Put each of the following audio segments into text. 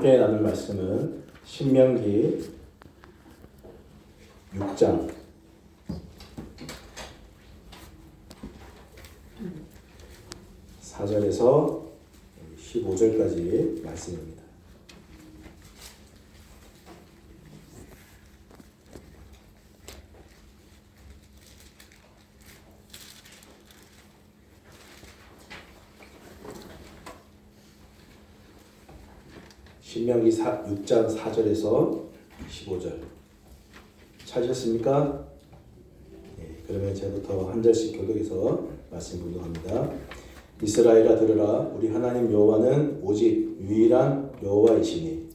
함께 나눌 말씀은 신명기 6장 4절에서 15절까지 말씀입니다. 신명기 6장 4절에서 15절 찾으셨습니까? 네, 그러면 제가부터 한 절씩 교독해서 말씀 분석합니다. 이스라엘아 들으라. 우리 하나님 여호와는 오직 유일한 여호와이시니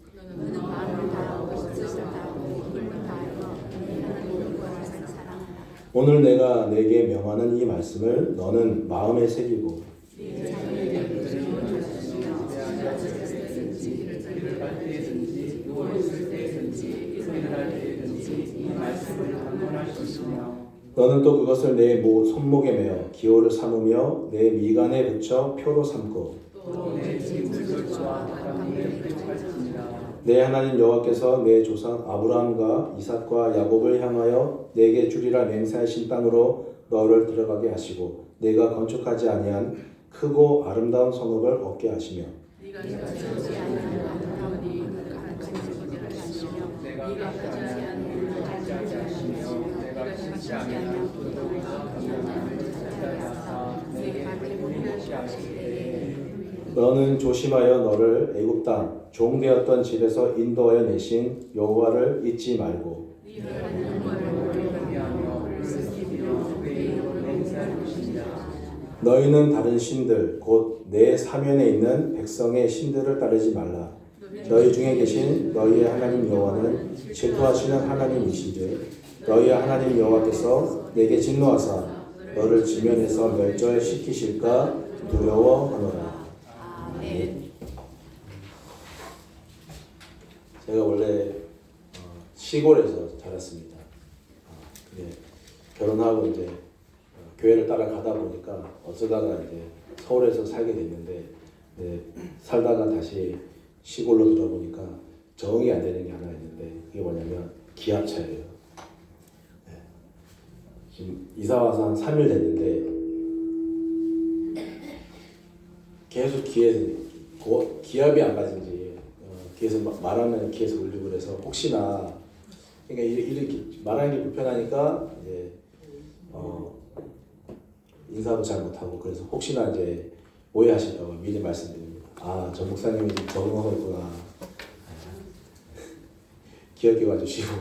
오늘 내가 내게 명하는 이 말씀을 너는 마음에 새기고 너는 또 그것을 내 손목에 매어 기호를 삼으며 내 미간에 붙여 표로 삼고 내 하나님 여호와께서 내 조상 아브라함과 이삭과 야곱을 향하여 내게 주리라 맹세하신 땅으로 너를 들어가게 하시고 내가 건축하지 아니한 크고 아름다운 성읍을 얻게 하시며 너는 조심하여 너를 애굽 땅 종되었던 집에서 인도하여 내신 여호와를 잊지 말고 너희는 다른 신들 곧 내 사면에 있는 백성의 신들을 따르지 말라. 너희 중에 계신 너희의 하나님 여호와는 질투하시는 하나님이신즉 너희의 하나님 여호와께서 내게 진노하사 너를 지면에서 멸절시키실까 두려워하노라. 제가 원래 시골에서 자랐습니다. 결혼하고 이제 교회를 따라가다 보니까 어쩌다가 이제 서울에서 살게 됐는데 살다가 다시 시골로 들어보니까 적응이 안 되는 게 하나 있는데 그게 뭐냐면 기압차예요. 지금 이사 와서 한 3일 됐는데 계속 기압이 안 맞은지 귀에서 말하면 귀에서 울리고 그래서 혹시나 그러니까 이렇게 말하는 게 불편하니까 이제 인사도 잘 못하고 그래서 혹시나 이제 오해하실까 봐 미리 말씀드립니다. 아, 전 목사님이 좀 적응하고 있구나. 기억해 와주시고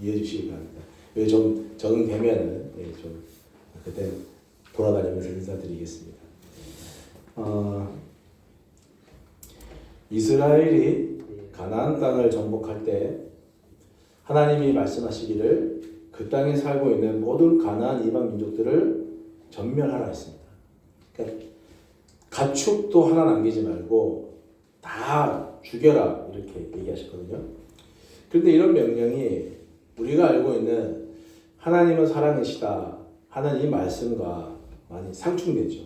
이해해 주시기 바랍니다. 왜 좀 적응되면은 좀 그때 돌아다니면서 인사드리겠습니다. 이스라엘이 가나안 땅을 정복할 때 하나님이 말씀하시기를 그 땅에 살고 있는 모든 가나안 이방 민족들을 전멸하라 했습니다. 그러니까 가축도 하나 남기지 말고 다 죽여라 이렇게 얘기하셨거든요. 그런데 이런 명령이 우리가 알고 있는 하나님은 사랑이시다 하는 이 말씀과 많이 상충되죠.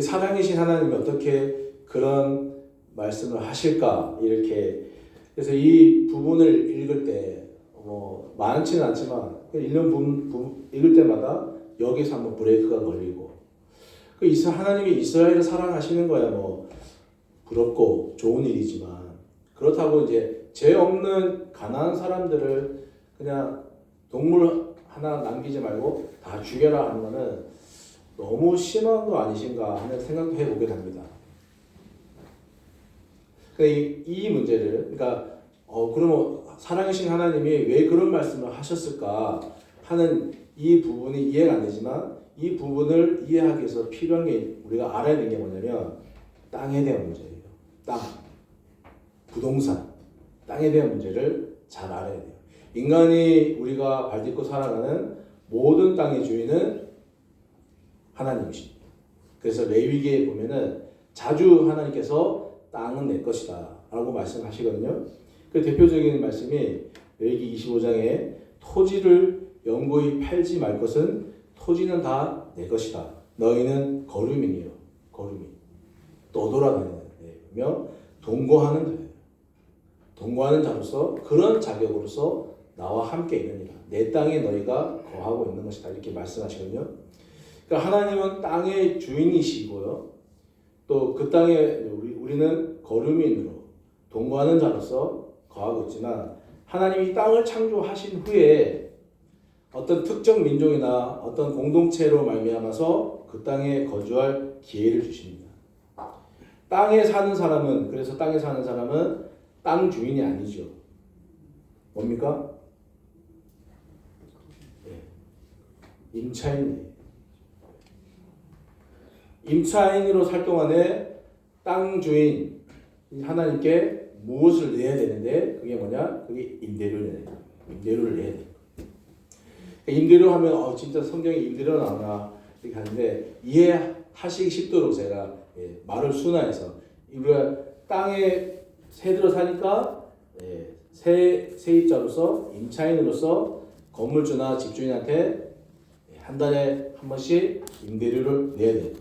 사랑이신 하나님이 어떻게 그런 말씀을 하실까 이렇게 그래서 이 부분을 읽을 때 많지는 않지만 읽을 때마다 여기서 한번 브레이크가 걸리고 하나님이 이스라엘을 사랑하시는 거야 부럽고 좋은 일이지만 그렇다고 이제 죄 없는 가난한 사람들을 그냥 동물 하나 남기지 말고 다 죽여라 하는 거는 너무 심한 거 아니신가 하는 생각도 해보게 됩니다. 이 문제를 그러면 사랑하신 하나님이 왜 그런 말씀을 하셨을까 하는 이 부분이 이해가 안 되지만 이 부분을 이해하기 위해서 필요한 게 우리가 알아야 되는 게 뭐냐면 땅에 대한 문제예요. 땅, 부동산, 땅에 대한 문제를 잘 알아야 돼요. 인간이 우리가 발딛고 살아가는 모든 땅의 주인은 하나님이십니다. 그래서 레위기에 보면은 자주 하나님께서 땅은 내 것이다 라고 말씀하시거든요. 그 대표적인 말씀이 레위기 25장에 토지를 영구히 팔지 말 것은 토지는 다 내 것이다. 너희는 거류민이요. 거류민. 떠돌아다니는 자며 동거하는 자예요. 동거하는 자로서 그런 자격으로서 나와 함께 있느니라. 내 땅에 너희가 거하고 있는 것이다. 이렇게 말씀하시거든요. 그러니까 하나님은 땅의 주인이시고요. 또 그 땅에 우리는 거류민으로 동거하는 자로서 거하고 있지만 하나님이 땅을 창조하신 후에 어떤 특정 민족이나 어떤 공동체로 말미암아서 그 땅에 거주할 기회를 주십니다. 땅에 사는 사람은 그래서 땅에 사는 사람은 땅 주인이 아니죠. 뭡니까? 임차인이에요. 임차인으로 살 동안에 땅 주인 하나님께 무엇을 내야 되는데 그게 뭐냐? 그게 임대료를 내야 돼요. 임대료를 내야 돼요. 임대료 하면 진짜 성경에 임대료 나오나 이렇게 하는데 이해하시기 쉽도록 제가 말을 순화해서 우리가 땅에 새 들어 사니까 세입자로서 임차인으로서 건물주나 집주인한테 한 달에 한 번씩 임대료를 내야 돼요.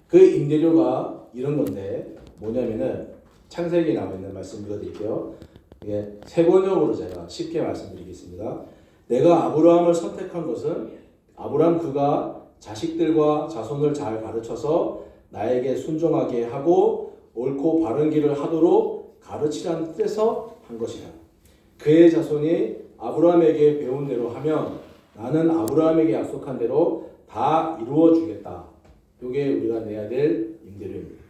그 임대료가 이런 건데 뭐냐면은 창세기에 나와 있는 말씀 읽어드릴게요. 이게 세 번역으로 제가 쉽게 말씀드리겠습니다. 내가 아브라함을 선택한 것은 아브라함 그가 자식들과 자손을 잘 가르쳐서 나에게 순종하게 하고 옳고 바른 길을 하도록 가르치라는 뜻에서 한 것이다. 그의 자손이 아브라함에게 배운 대로 하면 나는 아브라함에게 약속한 대로 다 이루어 주겠다. 이게 우리가 내야 될 임대료입니다.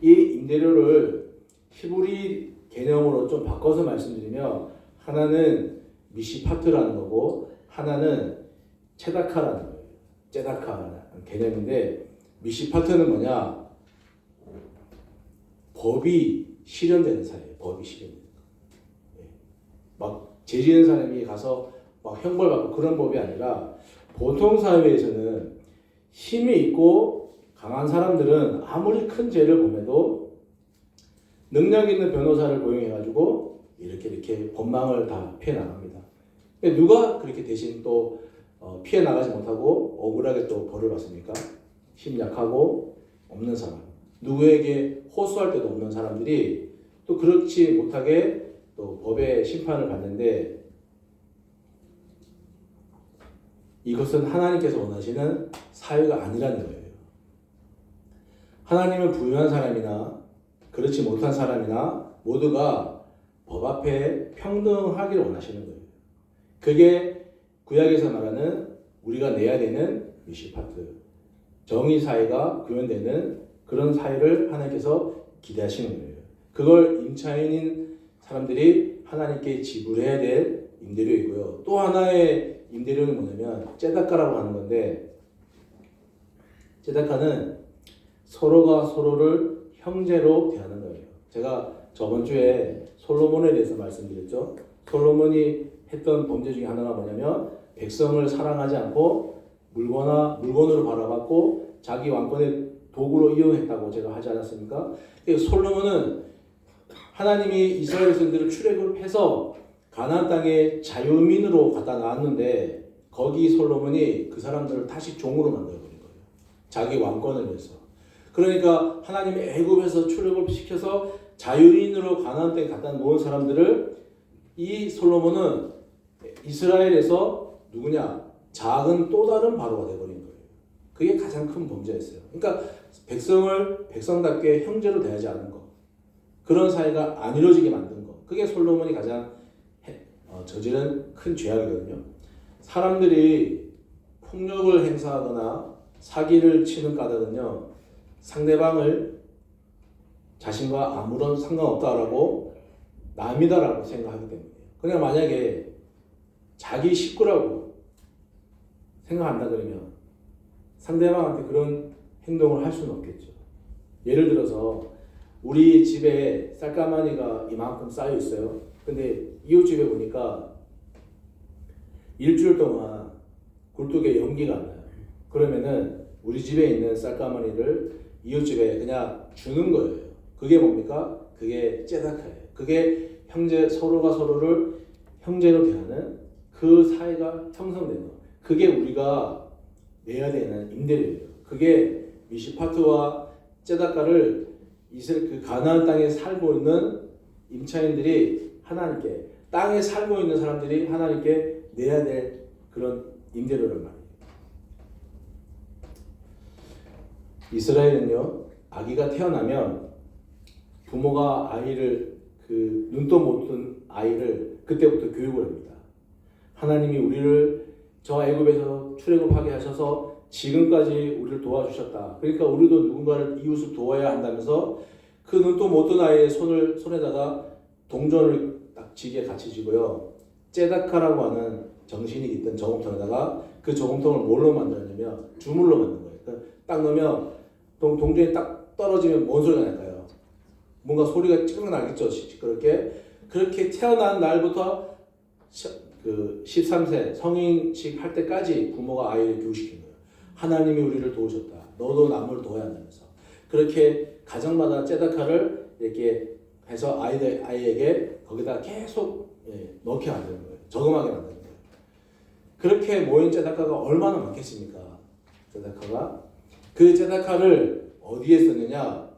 이 임대료를 히브리 개념으로 좀 바꿔서 말씀드리면 하나는 미시파트라는 거고 하나는 체다카라는 거예요. 제다카라는 개념인데 미시파트는 뭐냐? 법이 실현되는 사이에요. 법이 실현되는 거. 막 죄지은 사람이 가서 막 형벌받고 그런 법이 아니라 보통 사회에서는 힘이 있고 강한 사람들은 아무리 큰 죄를 범해도 능력 있는 변호사를 고용해가지고 이렇게 법망을 다 피해 나갑니다. 누가 그렇게 대신 또 피해 나가지 못하고 억울하게 또 벌을 받습니까? 힘 약하고 없는 사람, 누구에게 호소할 데도 없는 사람들이 또 그렇지 못하게 또 법의 심판을 받는데 이것은 하나님께서 원하시는 사회가 아니라는 거예요. 하나님은 부유한 사람이나 그렇지 못한 사람이나 모두가 법 앞에 평등하기를 원하시는 거예요. 그게 구약에서 말하는 우리가 내야 되는 미시파트, 정의 사회가 구현되는 그런 사회를 하나님께서 기대하시는 거예요. 그걸 임차인인 사람들이 하나님께 지불해야 될 임대료이고요. 또 하나의 임대료는 뭐냐면 제다카라고 하는 건데 제다카는 서로가 서로를 형제로 대하는 거예요. 제가 저번 주에 솔로몬에 대해서 말씀드렸죠. 솔로몬이 했던 범죄 중에 하나가 뭐냐면 백성을 사랑하지 않고 물건으로 바라봤고 자기 왕권의 도구로 이용했다고 제가 하지 않았습니까? 솔로몬은 하나님이 이스라엘 백성들을 출애굽해서 가나안 땅에 자유민으로 갖다 놨는데 거기 솔로몬이 그 사람들을 다시 종으로 만들어버린 거예요. 자기 왕권을 위해서. 그러니까 하나님이 애굽에서 출애굽시켜서 자유인으로 가나안 땅에 갖다 놓은 사람들을 이 솔로몬은 이스라엘에서 누구냐? 작은 또 다른 바로가 되어버린 거예요. 그게 가장 큰 범죄였어요. 그러니까 백성을 백성답게 형제로 대하지 않은 것. 그런 사회가 안 이루어지게 만든 것. 그게 솔로몬이 가장 저지른 큰 죄악이거든요. 사람들이 폭력을 행사하거나 사기를 치는 까닭은요. 상대방을 자신과 아무런 상관없다라고 남이다라고 생각하기 때문이에요. 그냥 만약에 자기 식구라고 생각한다 그러면 상대방한테 그런 행동을 할 수는 없겠죠. 예를 들어서 우리 집에 쌀가마니가 이만큼 쌓여 있어요. 근데 이웃집에 보니까 일주일 동안 굴뚝에 연기가 안 나요. 그러면은 우리 집에 있는 쌀가마니를 이웃집에 그냥 주는 거예요. 그게 뭡니까? 그게 제다카예요. 그게 서로가 서로를 형제로 대하는 그 사회가 형성되는 거. 그게 우리가 내야 되는 임대료예요. 그게 미시파트와 제다카를 그 가나안 땅에 살고 있는 임차인들이 하나님께, 땅에 살고 있는 사람들이 하나님께 내야 될 그런 임대료란 말이에요. 이스라엘은요, 아기가 태어나면 부모가 아이를 눈도 못 뜬 아이를 그때부터 교육을 합니다. 하나님이 우리를 저 애굽에서 출애굽하게 하셔서 지금까지 우리를 도와주셨다. 그러니까 우리도 누군가를 이웃을 도와야 한다면서 그 눈도 못 뜬 아이의 손에다가 동전을 딱 지게 같이 쥐고요. 째다카라고 하는 정신이 있던 저금통에다가 그 저금통을 뭘로 만들었냐면 주물로 만든 거예요. 그러니까 딱 넣으면 동전이 딱 떨어지면 뭔 소리가 날까요? 뭔가 소리가 찌르르 나겠죠. 그렇게 태어난 날부터 그 13세 성인식 할 때까지 부모가 아이를 교육시킨 거예요. 하나님이 우리를 도우셨다. 너도 남을 도와야 한다면서. 그렇게 가정마다 째다카를 이렇게 해서 아이에게 거기다 계속 넣게 만드는 거예요. 저금하게 만드는 거예요. 그렇게 모인 째다카가 얼마나 많겠습니까? 째다카가. 그 째다카를 어디에 썼느냐?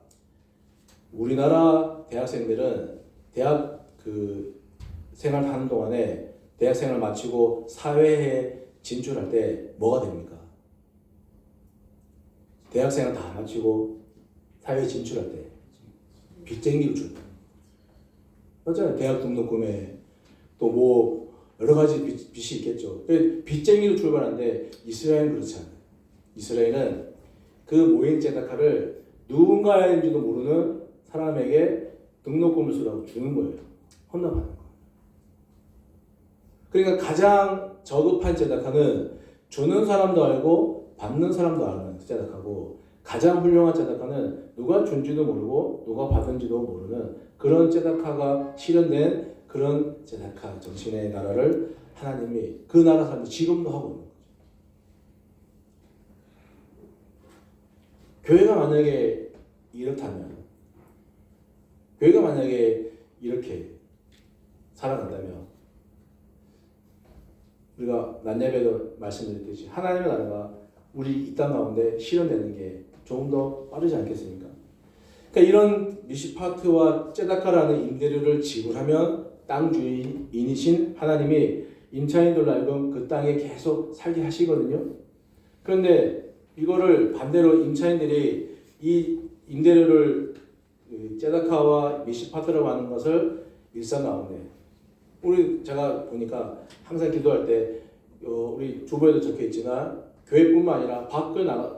우리나라 대학생들은 대학 생활 하는 동안에 대학생활 마치고 사회에 진출할 때 뭐가 됩니까? 대학생활 다 마치고 사회에 진출할 때 빚쟁이로 출발. 맞잖아요. 대학 등록금에 또 뭐 여러 가지 빚이 있겠죠. 빚쟁이로 출발하는데 이스라엘은 그렇지 않아요. 이스라엘은 그 모인 째다카를 누군가인지도 모르는 사람에게 등록금을 쓰라고 주는 거예요. 헌납하는 거. 그러니까 가장 저급한 째다카는 주는 사람도 알고 받는 사람도 아는 째다카고, 가장 훌륭한 째다카는 누가 준지도 모르고 누가 받은지도 모르는 그런 째다카가 실현된 그런 째다카 정신의 나라를 하나님이 그 나라 사람들이 지금도 하고 있는 거죠. 교회가 만약에 이렇다면, 교회가 만약에 이렇게 살아간다면, 우리가 낮예배도 말씀드렸듯이 하나님의 나라가 우리 이 땅 가운데 실현되는 게 조금 더 빠르지 않겠습니까? 그러니까 이런 미시파트와 째다카라는 임대료를 지불하면 땅 주인이신 하나님이 임차인들로 하여금 그 땅에 계속 살게 하시거든요. 그런데 이거를 반대로 임차인들이 이 임대료를 째다카와 미시파트라고 하는 것을 일상 가운데, 제가 보니까 항상 기도할 때 우리 주보에도 적혀 있지만 교회뿐만 아니라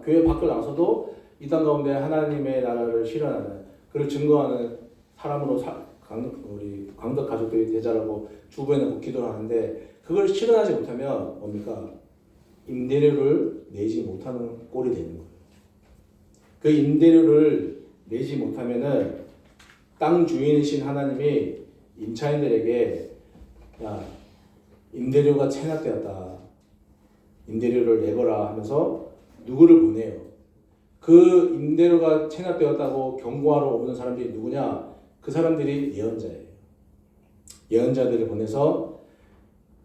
교회 밖을 나가서도 이 땅 가운데 하나님의 나라를 실현하는, 그를 증거하는 사람으로 우리 광덕 가족들이 되자라고 주보에 놓고 기도를 하는데, 그걸 실현하지 못하면 뭡니까? 임대료를 내지 못하는 꼴이 되는 거예요. 그 임대료를 내지 못하면은 땅 주인이신 하나님이 임차인들에게 야, 임대료가 체납되었다. 임대료를 내거라 하면서 누구를 보내요. 그 임대료가 체납되었다고 경고하러 오는 사람들이 누구냐? 그 사람들이 예언자예요. 예언자들을 보내서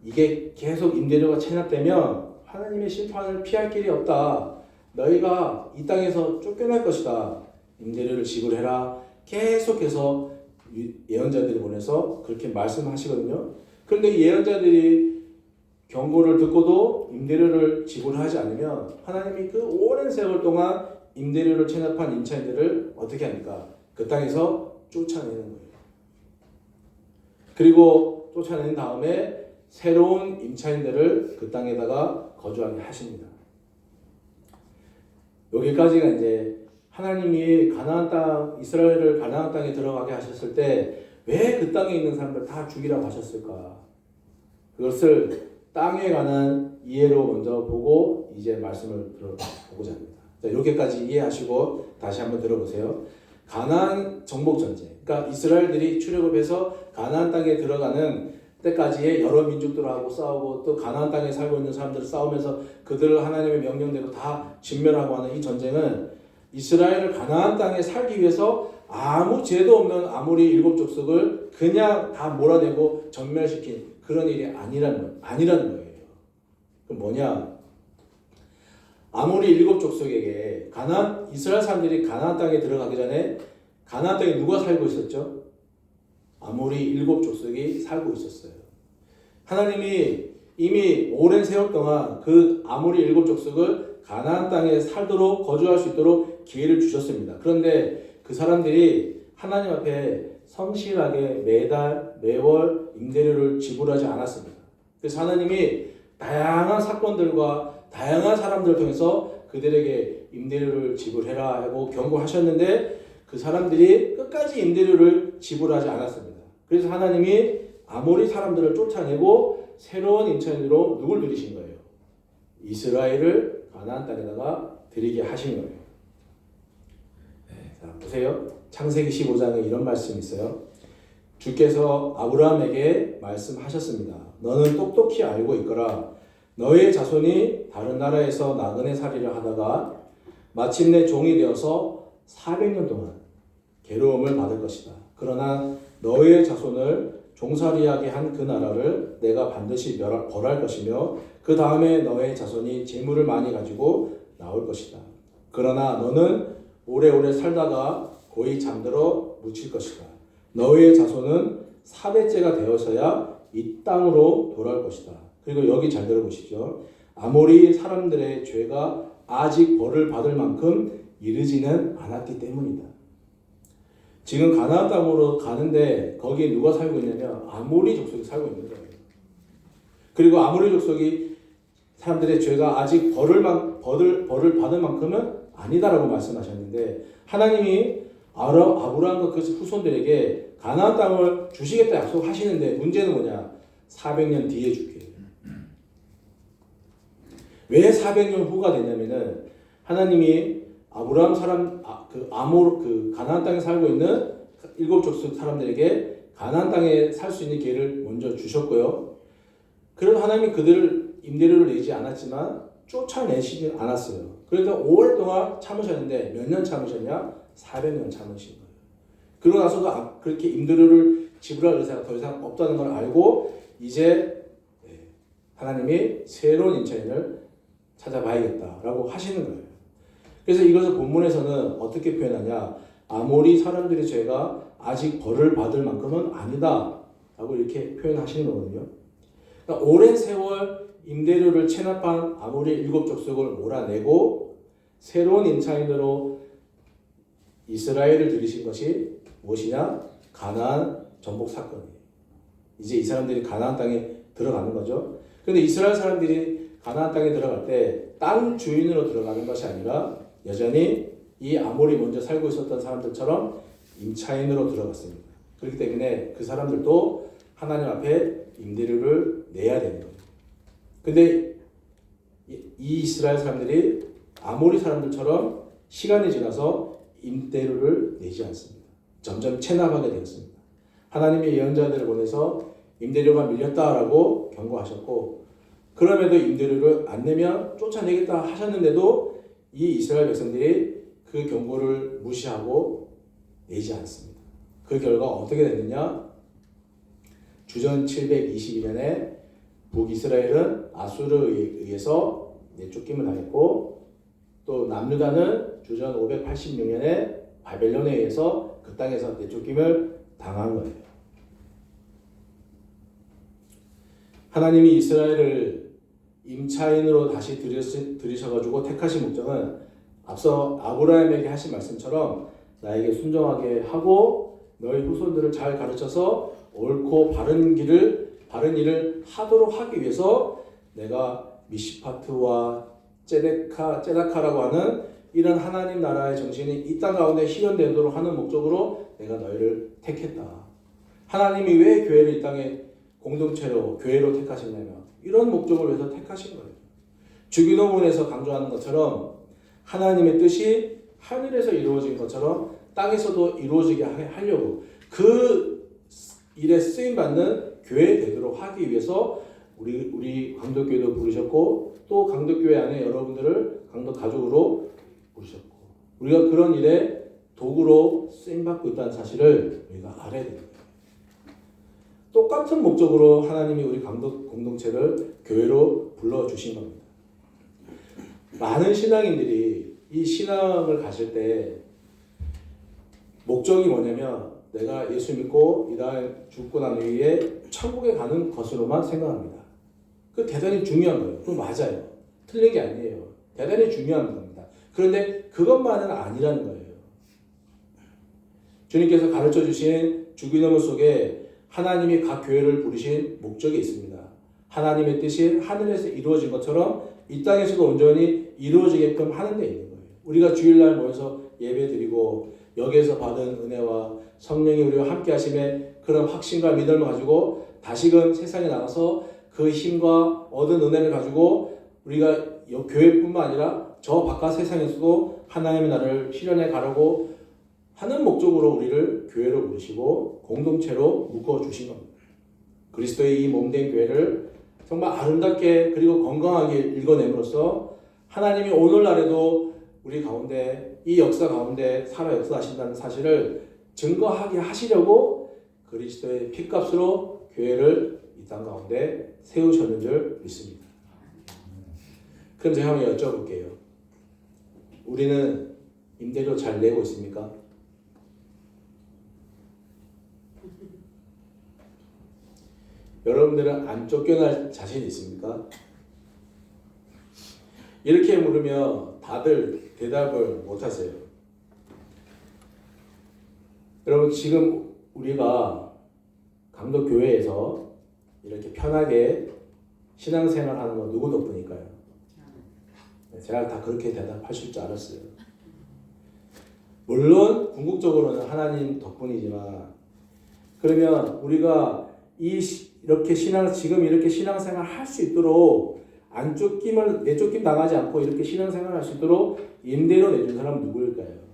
이게 계속 임대료가 체납되면 하나님의 심판을 피할 길이 없다. 너희가 이 땅에서 쫓겨날 것이다. 임대료를 지불해라. 계속해서 예언자들을 보내서 그렇게 말씀하시거든요. 그런데 예언자들이 경고를 듣고도 임대료를 지불하지 않으면 하나님이 그 오랜 세월 동안 임대료를 체납한 임차인들을 어떻게 합니까? 그 땅에서 쫓아내는 거예요. 그리고 쫓아낸 다음에 새로운 임차인들을 그 땅에다가 거주하게 하십니다. 여기까지가 이제 하나님이 가나안 땅, 이스라엘을 가나안 땅에 들어가게 하셨을 때 왜 그 땅에 있는 사람들 다 죽이라고 하셨을까? 그것을 땅에 관한 이해로 먼저 보고 이제 말씀을 들어보고자 합니다. 자, 여기까지 이해하시고 다시 한번 들어보세요. 가나안 정복 전쟁. 그러니까 이스라엘들이 출애굽해서 가나안 땅에 들어가는 때까지의 여러 민족들하고 싸우고 또 가나안 땅에 살고 있는 사람들을 싸우면서 그들을 하나님의 명령대로 다 진멸하고 하는 이 전쟁은 이스라엘을 가나안 땅에 살기 위해서 아무 죄도 없는 아모리 일곱 족속을 그냥 다 몰아내고 전멸시킨 그런 일이 아니라는 거예요. 그럼 뭐냐? 아모리 일곱 족속에게 이스라엘 사람들이 가나안 땅에 들어가기 전에 가나안 땅에 누가 살고 있었죠? 아모리 일곱 족속이 살고 있었어요. 하나님이 이미 오랜 세월 동안 그 아모리 일곱 족속을 가나안 땅에 살도록 거주할 수 있도록 기회를 주셨습니다. 그런데 그 사람들이 하나님 앞에 성실하게 매달 매월 임대료를 지불하지 않았습니다. 그래서 하나님이 다양한 사건들과 다양한 사람들을 통해서 그들에게 임대료를 지불해라 하고 경고하셨는데 그 사람들이 끝까지 임대료를 지불하지 않았습니다. 그래서 하나님이 아모리 사람들을 쫓아내고 새로운 임차인으로 누굴 들이신 거예요? 이스라엘을 가나안 땅에다가 들이게 하신 거예요. 자, 보세요. 창세기 15장에 이런 말씀이 있어요. 주께서 아브라함에게 말씀하셨습니다. 너는 똑똑히 알고 있거라. 너의 자손이 다른 나라에서 나그네 살이를 하다가 마침내 종이 되어서 400년 동안 괴로움을 받을 것이다. 그러나 너의 자손을 종살이하게 한 그 나라를 내가 반드시 벌할 것이며 그 다음에 너의 자손이 재물을 많이 가지고 나올 것이다. 그러나 너는 오래오래 살다가 고이 잠들어 묻힐 것이다. 너의 자손은 4대째가 되어서야 이 땅으로 돌아올 것이다. 그리고 여기 잘 들어보시죠. 아모리 사람들의 죄가 아직 벌을 받을 만큼 이르지는 않았기 때문이다. 지금 가나안 땅으로 가는데 거기에 누가 살고 있냐면 아모리 족속이 살고 있는 거예요. 그리고 아모리 족속이 사람들의 죄가 아직 벌을 받을 만큼은 아니다라고 말씀하셨는데 하나님이 아브라함과 그 후손들에게 가나안 땅을 주시겠다 약속하시는데 문제는 뭐냐? 400년 뒤에 줄게. 왜 400년 후가 되냐면은 하나님이 아브라함 사람 가나안 땅에 살고 있는 일곱 족속 사람들에게 가나안 땅에 살 수 있는 기회를 먼저 주셨고요. 그래도 하나님이 그들을 임대료를 내지 않았지만 쫓아내시지 않았어요. 그래서 5월 동안 참으셨는데 몇 년 참으셨냐? 400년 참으신 거예요. 그러고 나서도 그렇게 임대료를 지불할 의사가 더 이상 없다는 걸 알고 이제 하나님이 새로운 임차인을 찾아봐야겠다라고 하시는 거예요. 그래서 이것을 본문에서는 어떻게 표현하냐? 아모리 사람들의 죄가 아직 벌을 받을 만큼은 아니다 라고 이렇게 표현하시는 거거든요. 그러니까 오랜 세월 임대료를 체납한 아모리 일곱 족속을 몰아내고 새로운 임차인으로 이스라엘을 들이신 것이 무엇이냐? 가나안 정복 사건이에요. 이제 이 사람들이 가나안 땅에 들어가는 거죠. 그런데 이스라엘 사람들이 가나안 땅에 들어갈 때 땅 주인으로 들어가는 것이 아니라 여전히 이 아모리 먼저 살고 있었던 사람들처럼 임차인으로 들어갔습니다. 그렇기 때문에 그 사람들도 하나님 앞에 임대료를 내야 되는 거예요. 근데 이 이스라엘 사람들이 아모리 사람들처럼 시간이 지나서 임대료를 내지 않습니다. 점점 체납하게 되었습니다. 하나님의 예언자들을 보내서 임대료가 밀렸다라고 경고하셨고 그럼에도 임대료를 안 내면 쫓아내겠다 하셨는데도 이 이스라엘 백성들이 그 경고를 무시하고 내지 않습니다. 그 결과 어떻게 됐느냐? 주전 722년에 북이스라엘은 아수르에 의해서 내쫓김을 당했고 또 남유다는 주전 586년에 바벨론에 의해서 그 땅에서 내쫓김을 당한 거예요. 하나님이 이스라엘을 임차인으로 다시 들이셔가지고 택하신 목적은 앞서 아브라함에게 하신 말씀처럼 나에게 순종하게 하고 너희 후손들을 잘 가르쳐서 옳고 바른 일을 하도록 하기 위해서 내가 미시파트와 제다카라고 하는 이런 하나님 나라의 정신이 이 땅 가운데 실현되도록 하는 목적으로 내가 너희를 택했다. 하나님이 왜 교회를 이 땅에 공동체로 교회로 택하셨냐면 이런 목적을 위해서 택하신 거예요. 주기도문에서 강조하는 것처럼 하나님의 뜻이 하늘에서 이루어진 것처럼 땅에서도 이루어지게 하려고 그 일에 쓰임받는 교회 되도록 하기 위해서 우리 강덕교회도 부르셨고 또 강덕교회 안에 여러분들을 강덕 가족으로 부르셨고 우리가 그런 일에 도구로 쓰임받고 있다는 사실을 우리가 알아야 됩니다. 똑같은 목적으로 하나님이 우리 강덕 공동체를 교회로 불러주신 겁니다. 많은 신앙인들이 이 신앙을 가질 때 목적이 뭐냐면 내가 예수 믿고 이 땅에 죽고 난 후에 천국에 가는 것으로만 생각합니다. 그 대단히 중요한 거예요. 그거 맞아요. 틀린 게 아니에요. 대단히 중요한 겁니다. 그런데 그것만은 아니라는 거예요. 주님께서 가르쳐 주신 주기도문 속에 하나님이 각 교회를 부르신 목적이 있습니다. 하나님의 뜻이 하늘에서 이루어진 것처럼 이 땅에서도 온전히 이루어지게끔 하는 데 있는 거예요. 우리가 주일날 모여서 예배드리고 여기에서 받은 은혜와 성령이 우리와 함께 하심에 그런 확신과 믿음을 가지고 다시금 세상에 나가서 그 힘과 얻은 은혜를 가지고 우리가 교회뿐만 아니라 저 바깥 세상에서도 하나님의 나라를 실현해 가려고 하는 목적으로 우리를 교회로 부르시고 공동체로 묶어주신 겁니다. 그리스도의 이 몸된 교회를 정말 아름답게 그리고 건강하게 읽어냄으로써 하나님이 오늘날에도 우리 가운데 이 역사 가운데 살아 역사하신다는 사실을 증거하게 하시려고 그리스도의 피값으로 교회를 이 땅 가운데 세우셨는 줄 믿습니다. 그럼 제가 한번 여쭤볼게요. 우리는 임대료 잘 내고 있습니까? 여러분들은 안 쫓겨날 자신 있습니까? 이렇게 물으면 다들 대답을 못 하세요. 여러분 지금 우리가 강도교회에서 이렇게 편하게 신앙생활 하는 건 누구 덕분일까요? 제가 다 그렇게 대답하실 줄 알았어요. 물론 궁극적으로는 하나님 덕분이지만 그러면 우리가 이렇게 지금 이렇게 신앙생활 할 수 있도록 내쫓김 당하지 않고 이렇게 신앙생활 할 수 있도록 임대료 내준 사람은 누구일까요?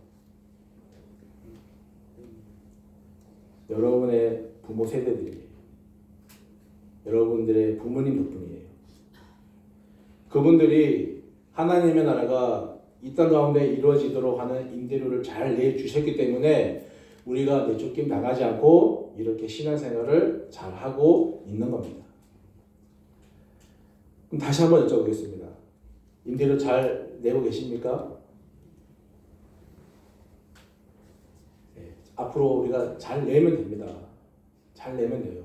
여러분의 부모 세대들이에요. 여러분들의 부모님 덕분이에요. 그분들이 하나님의 나라가 이 땅 가운데 이루어지도록 하는 임대료를 잘 내주셨기 때문에 우리가 내쫓김 당하지 않고 이렇게 신앙생활을 잘 하고 있는 겁니다. 그럼 다시 한번 여쭤보겠습니다. 임대료 잘 내고 계십니까? 네, 앞으로 우리가 잘 내면 됩니다. 잘 내면 돼요.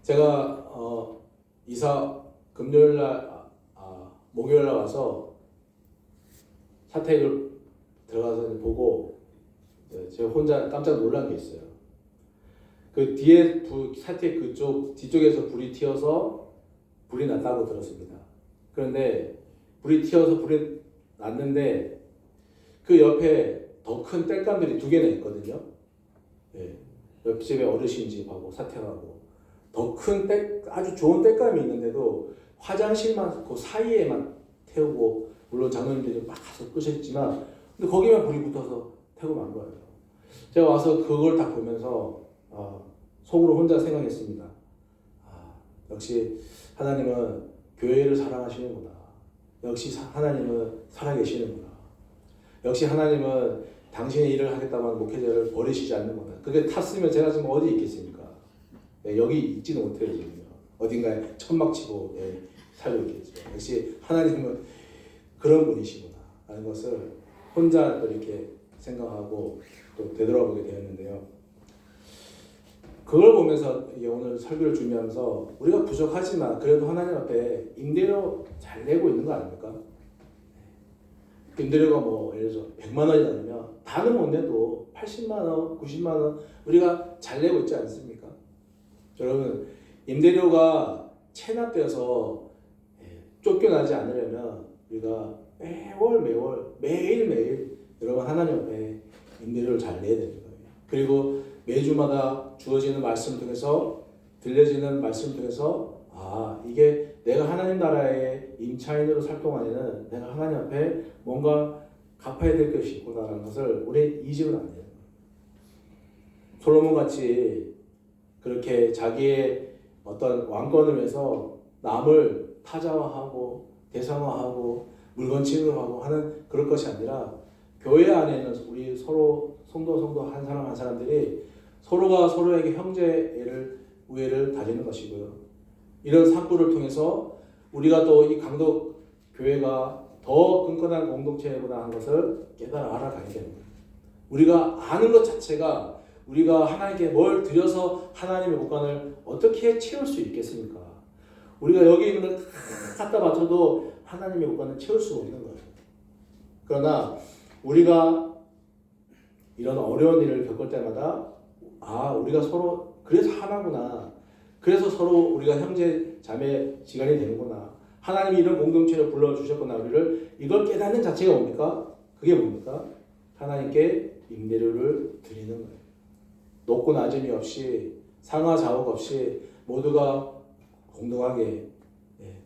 제가 이사 금요일날 목요일날 와서 사택을 들어가서 보고 제가 혼자 깜짝 놀란 게 있어요. 그 뒤에 사택 그쪽 뒤쪽에서 불이 튀어서 불이 났다고 들었습니다. 그런데 불이 났는데 그 옆에 더 큰 땔감들이 2개나 있거든요. 예, 옆집에 어르신 집하고 사택하고 더 큰 아주 좋은 땔감이 있는데도 화장실만 그 사이에만 태우고 물론 장로님들이 막 가서 끄셨지만 근데 거기만 불이 붙어서 태우고 만 거예요. 제가 와서 그걸 딱 보면서 속으로 혼자 생각했습니다. 역시 하나님은 교회를 사랑하시는구나. 역시 하나님은 살아계시는구나. 역시 하나님은 당신의 일을 하겠다만 목회자를 버리시지 않는구나. 그게 탔으면 제가 지금 어디 있겠습니까? 여기 있지도 못해요. 지금. 어딘가에 천막 치고 살고 있겠죠. 역시 하나님은 그런 분이시구나 하는 것을 혼자 또 이렇게 생각하고 또 되돌아보게 되었는데요. 그걸 보면서 오늘 설교를 준비하면서 우리가 부족하지만 그래도 하나님 앞에 임대료 잘 내고 있는 거 아닙니까? 임대료가 뭐 예를 들어서 100만 원이라면 다는 못 내도 80만 원, 90만 원 우리가 잘 내고 있지 않습니까? 여러분 임대료가 체납되어서 쫓겨나지 않으려면 우리가 매일 여러분 하나님 앞에 임대료를 잘 내야 되는 거예요. 그리고 매주마다 주어지는 말씀을 통해서 들려지는 말씀을 통해서 이게 내가 하나님 나라의 임차인으로 살 동안에는 내가 하나님 앞에 뭔가 갚아야 될 것이 있구나라는 것을 우리 잊으면 안 돼요. 솔로몬 같이 그렇게 자기의 어떤 왕권을 위해서 남을 타자화하고 대상화하고 물건 취급하고 하는 그럴 것이 아니라 교회 안에는 우리 서로 성도 한 사람 한 사람들이 서로가 서로에게 형제를 우애를 다지는 것이고요. 이런 사고를 통해서 우리가 또 이 강도 교회가 더 끈끈한 공동체구나 하는 것을 깨달아 알아가야 됩니다. 우리가 아는 것 자체가 우리가 하나님께 뭘 드려서 하나님의 목관을 어떻게 채울 수 있겠습니까? 우리가 여기 있는 걸 갖다 바쳐도 하나님의 목관을 채울 수 없는 거예요. 그러나 우리가 이런 어려운 일을 겪을 때마다 우리가 서로 그래서 하나구나. 그래서 서로 우리가 형제 자매 지간이 되는구나. 하나님이 이런 공동체를 불러주셨구나. 우리를 이걸 깨닫는 자체가 뭡니까? 그게 뭡니까? 하나님께 임대료를 드리는 거예요. 높고 낮음이 없이 상하 좌우가 없이 모두가 공동하게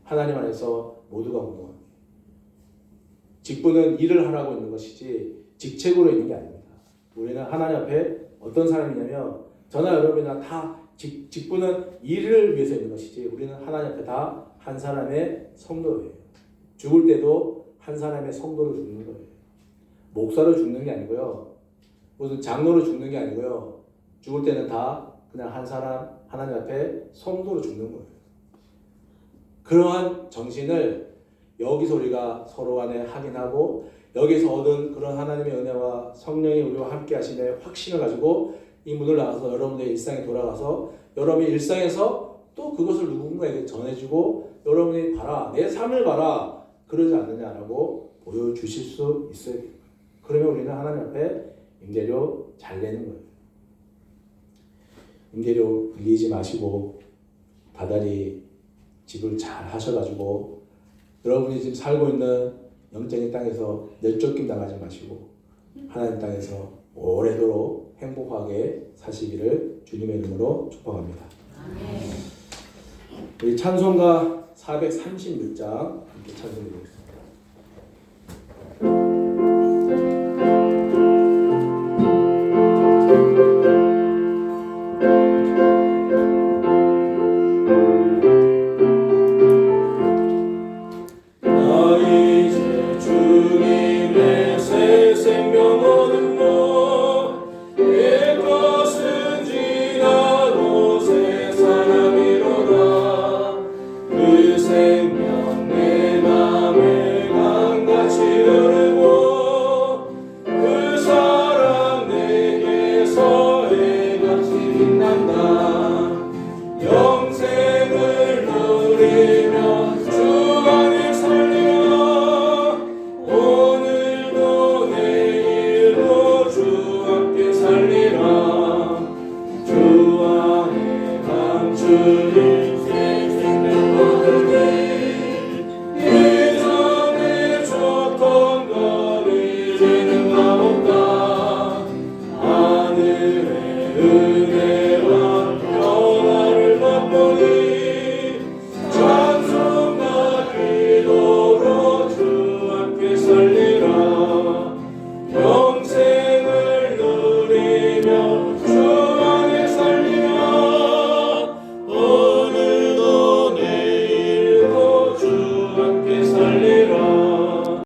하나님 안에서 모두가 공동하게. 직분은 일을 하라고 있는 것이지 직책으로 있는 게 아닙니다. 우리는 하나님 앞에 어떤 사람이냐면 저나 여러분이나 다 직분은 일을 위해서 있는 것이지 우리는 하나님 앞에 다 한 사람의 성도예요. 죽을 때도 한 사람의 성도로 죽는 거예요. 목사로 죽는 게 아니고요. 무슨 장로로 죽는 게 아니고요. 죽을 때는 다 그냥 한 사람 하나님 앞에 성도로 죽는 거예요. 그러한 정신을 여기서 우리가 서로 간에 확인하고 여기서 얻은 그런 하나님의 은혜와 성령이 우리와 함께 하심의 확신을 가지고 이 문을 나가서 여러분의 일상에 돌아가서 여러분의 일상에서 또 그것을 누군가에게 전해주고 여러분이 봐라 내 삶을 봐라 그러지 않느냐라고 보여주실 수 있어야 돼요. 그러면 우리는 하나님 앞에 임대료 잘 내는 거예요. 임대료 빌리지 마시고 다달이 집을 잘 하셔가지고 여러분이 지금 살고 있는 영적인 땅에서 멸쫓김 당하지 마시고 하나님 땅에서 오래도록 행복하게 사시기를 주님의 이름으로 축복합니다. 우리 찬송가 436장 함께 찬송드리겠습니다.